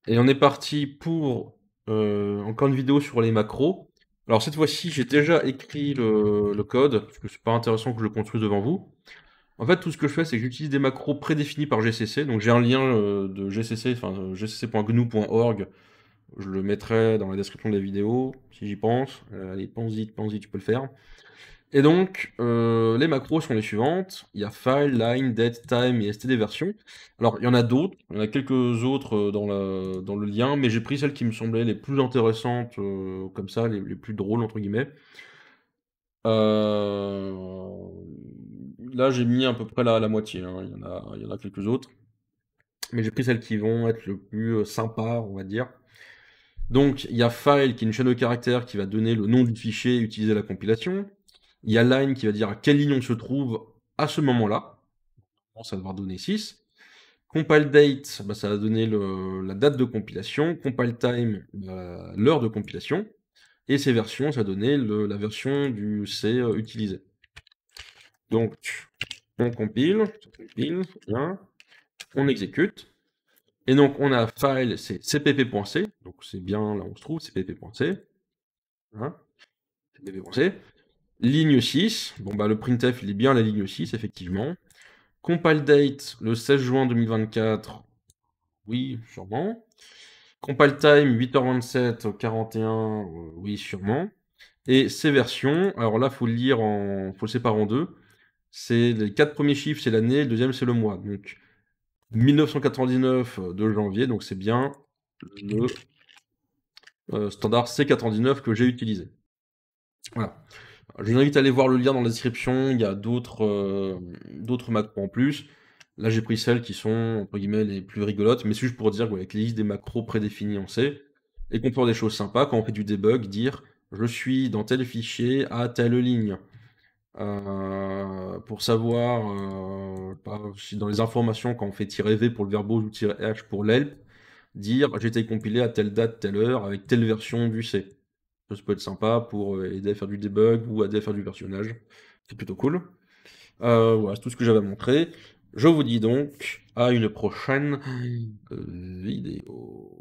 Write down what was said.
Et on est parti pour encore une vidéo sur les macros. Alors cette fois-ci, j'ai déjà écrit le code, parce que c'est pas intéressant que je le construise devant vous. En fait, tout ce que je fais, c'est que j'utilise des macros prédéfinis par GCC. Donc j'ai un lien de GCC, enfin gcc.gnu.org. Je le mettrai dans la description de la vidéo, si j'y pense. Allez, pense-y, tu peux le faire. Et donc, les macros sont les suivantes. Il y a file, line, date, time et std version. Alors, il y en a d'autres, il y en a quelques autres dans le lien, mais j'ai pris celles qui me semblaient les plus intéressantes, comme ça, les plus drôles, entre guillemets. Euh, Là, j'ai mis à peu près la moitié, hein. Il y en a quelques autres. Mais j'ai pris celles qui vont être le plus sympa, on va dire. Donc, il y a file qui est une chaîne de caractères qui va donner le nom du fichier et utiliser la compilation. Il y a line qui va dire à quelle ligne on se trouve à ce moment-là. Bon, ça va devoir donner 6. Compile date, bah, ça va donner la date de compilation. Compile time, bah, l'heure de compilation. Et ces versions, ça va donner la version du C utilisée. Donc, on compile, bien, on exécute. Et donc, on a file, c'est cpp.c. Donc, c'est bien là où on se trouve, cpp.c. Hein, cpp.c. Ligne 6, bon bah le printf il est bien à la ligne 6, effectivement. Compile date, le 16 juin 2024, oui, sûrement. Compile time, 8h27, 41, oui, sûrement. Et ces versions, alors là, faut le séparer en deux. C'est les 4 premiers chiffres, c'est l'année, le deuxième, c'est le mois. Donc, 1999 de janvier, donc c'est bien le standard C99 que j'ai utilisé. Voilà. Je vous invite à aller voir le lien dans la description, il y a d'autres macros en plus. Là, j'ai pris celles qui sont, entre guillemets, les plus rigolotes, mais c'est juste pour dire qu'avec les listes des macros prédéfinis, on sait, et qu'on peut faire des choses sympas quand on fait du debug, dire je suis dans tel fichier à telle ligne. Pour savoir, si dans les informations, quand on fait "-v" pour le verbose ou "-h" pour l'help, dire j'ai été compilé à telle date, telle heure, avec telle version du C. Ça peut être sympa pour aider à faire du debug ou aider à faire du versionnage. C'est plutôt cool. Voilà, c'est tout ce que j'avais à montrer. Je vous dis donc à une prochaine vidéo.